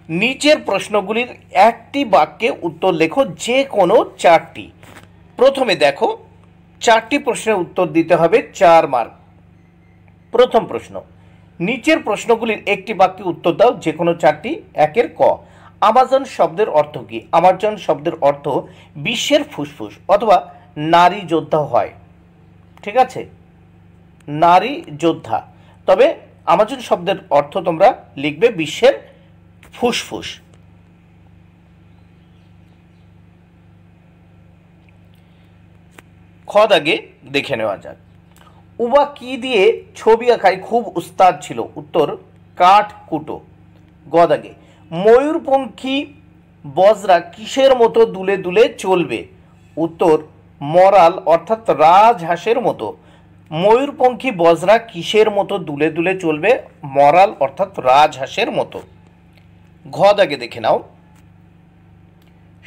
নিচের প্রশ্নগুলির একটি বাক্যে উত্তর লেখো, যে কোনো চারটি। প্রথমে দেখো, চারটি প্রশ্নের উত্তর দিতে হবে 4 মার্ক। প্রথম প্রশ্ন, নিচের প্রশ্নগুলির একটি বাক্যে উত্তর দাও, যে কোনো চারটি। একের ক, আমাজন শব্দের অর্থ কি? আমাজন শব্দের অর্থ বিশ্বের ফুসফুস অথবা নারী যোদ্ধা হয়। ঠিক আছে, নারী যোদ্ধা। তবে আমাজন শব্দের অর্থ তোমরা লিখবে বিশ্বের ফুসফুস। খ দাগে দেখে নেওয়া যাক, উবা কি দিয়ে ছবি আঁকায় খুব উস্তাদ ছিল? উত্তর, কাঠ কুটো। গ দাগে, ময়ূরপঙ্খী বজরা কিসের মতো দুলে দুলে চলবে? উত্তর, মরাল অর্থাৎ রাজহাঁসের মতো। ময়ূরপঙ্খী বজরা কিসের মতো দুলে দুলে চলবে? মরাল অর্থাৎ রাজহাঁসের মতো। ঘ দাগে দেখে নাও,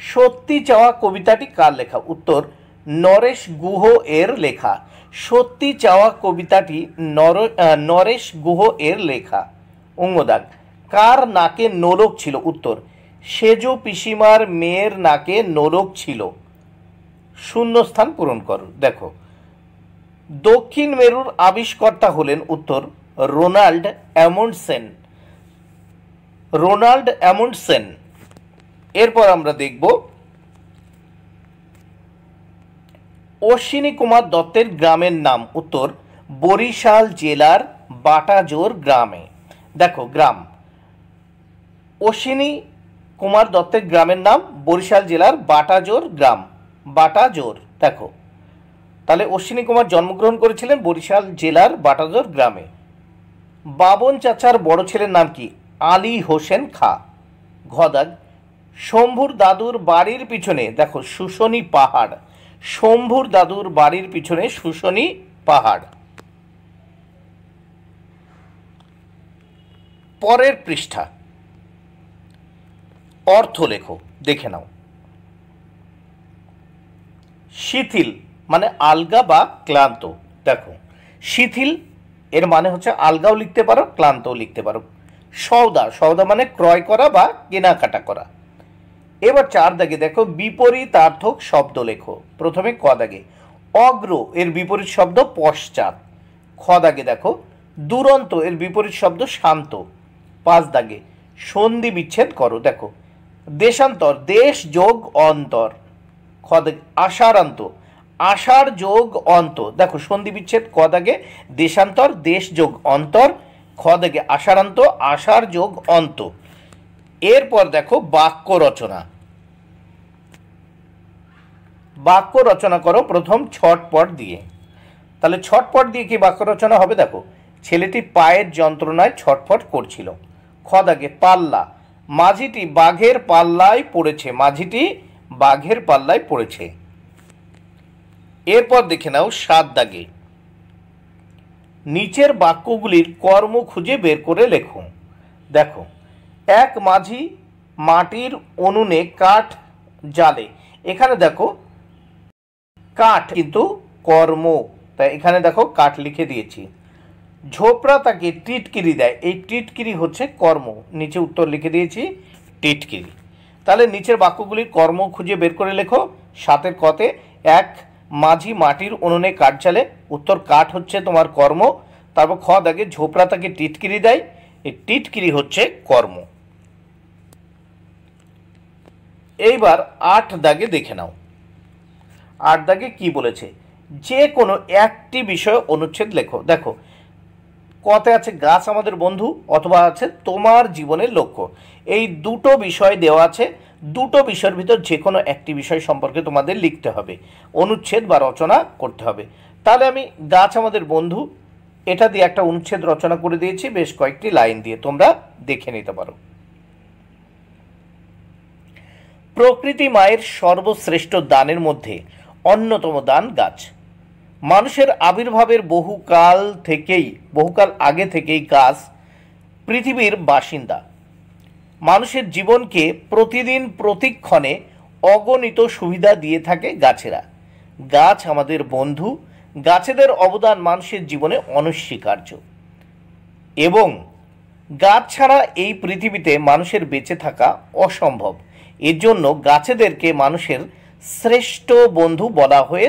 সত্যি চাওয়া কবিতাটি কার লেখা? উত্তর, নরেশ গুহ এর লেখা। সত্যি চাওয়া কবিতাটি নরেশ গুহ এর লেখা। অঙ্গদাগ, কার নাকে নোলক ছিল? উত্তর, সেজ পিসিমার মেয়ের নাকে নোলক ছিল। শূন্যস্থান পূরণ করো। দেখো, দক্ষিণ মেরুর আবিষ্কর্তা হলেন? উত্তর, রোনাল্ড অ্যামুন্ডসেন। রোনাল্ড অ্যামুন্ডসেন। এরপর আমরা দেখব, অশ্বিনী কুমার দত্তের গ্রামের নাম? উত্তর, বরিশাল জেলার বাটাজোর গ্রামে। দেখো, গ্রাম অশ্বিনী কুমার দত্তের গ্রামের নাম বরিশাল জেলার বাটাজোর গ্রাম। বাটাজোর। দেখো, তাহলে অশ্বিনী কুমার জন্মগ্রহণ করেছিলেন বরিশাল জেলার বাটাজোর গ্রামে। বাবন চাচার বড় ছেলের নাম কি? আলী হোসেন খা। ঘদাগ, শম্ভুর দাদুর বাড়ির পিছনে, দেখো, শুশনি পাহাড়। শম্ভুর দাদুর বাড়ির পিছনে শুশনি পাহাড়। পরের পৃষ্ঠা, অর্থ লেখো, দেখে নাও। শিথিল মানে আলগা বা ক্লান্ত। দেখো, শিথিল এর মানে হচ্ছে আলগাও লিখতে পারো, ক্লান্তও লিখতে পারো। সওদা, সওদা মানে ক্রয় করা বা কেনাকাটা করা। এবার 4 দাগে দেখো, বিপরীতার্থক শব্দ লেখো। প্রথমে ক দাগে, অগ্র এর বিপরীত শব্দ পশ্চাৎ। খ দাগে দেখো, দুরন্ত এর বিপরীত শব্দ শান্ত। 5 দাগে, সন্ধি বিচ্ছেদ করো। দেখো, দেশান্তর, দেশ যোগ অন্তর। খ দাগে, আষাঢ়ান্ত, আষাঢ় যোগ অন্ত। দেখো, সন্ধি বিচ্ছেদ ক দাগে, দেশান্তর, দেশ যোগ অন্তর। খ দাগে, আষাঢ়ান্ত, আষাঢ় যোগ অন্ত। এরপর দেখো, বাক্য রচনা। বাক্য রচনা করো প্রথম ছটপট দিয়ে। তাহলে ছটপট দিয়ে কি বাক্য রচনা হবে? দেখো, ছেলেটি পায়ের যন্ত্রণায় ছটফট করছিল। খ দাগে, পাল্লা, মাঝিটি বাঘের পাল্লায় পড়েছে। মাঝিটি বাঘের পাল্লায় পড়েছে। এরপর দেখে নাও 7 দাগে, নিচের বাক্যগুলির কর্ম খুঁজে বের করে লেখো। দেখো, এক মাঝি মাটির উনুনে কাঠ জ্বালে। এখানে দেখো, কাঠ কিন্তু কর্ম, তাই এখানে দেখো কাঠ লিখে দিয়েছি। ঝোপড়া তাকে টিটকিরি দেয়। এই টিটকিরি হচ্ছে কর্ম, নিচে উত্তর লিখে দিয়েছি, টিটকিরি। তাহলে নিচের বাক্যগুলির কর্ম খুঁজে বের করে লেখো। 7 কতে, এক মাঝি মাটির উনুনে কাঠ জ্বালে। উত্তর, কাঠ হচ্ছে তোমার কর্ম। তারপর খ দাগে, ঝোপড়া তাকে টিটকিরি দেয়। এই টিটকিরি হচ্ছে কর্ম। এইবার 8 দাগে দেখে নাও। 8 দাগে কি বলেছে? যে কোনো একটি বিষয় অনুচ্ছেদ লেখো। দেখো, কতে আছে গাছ আমাদের বন্ধু, অথবা আছে তোমার জীবনের লক্ষ্য। এই দুটো বিষয় দেওয়া আছে। দুটো বিষয়ের ভিতর যে কোনো একটি বিষয় সম্পর্কে তোমাদের লিখতে হবে, অনুচ্ছেদ বা রচনা করতে হবে। তাহলে আমি গাছ আমাদের বন্ধু এটা দিয়ে একটা অনুচ্ছেদ রচনা করে দিয়েছি, বেশ কয়েকটি লাইন দিয়ে, তোমরা দেখে নিতে পারো। প্রকৃতি মায়ের সর্বশ্রেষ্ঠ দানের মধ্যে অন্যতম দান গাছ। মানুষের আবির্ভাবের বহুকাল আগে থেকেই গাছ পৃথিবীর বাসিন্দা। মানুষের জীবনকে প্রতিদিন প্রতিক্ষণে অগণিত সুবিধা দিয়ে থাকে গাছেরা। গাছ আমাদের বন্ধু। গাছেদের অবদান মানুষের জীবনে অনস্বীকার্য। এবং গাছ ছাড়া এই পৃথিবীতে মানুষের বেঁচে থাকা অসম্ভব। এর জন্য গাছেদেরকে মানুষের শ্রেষ্ঠ বন্ধু বলা হয়ে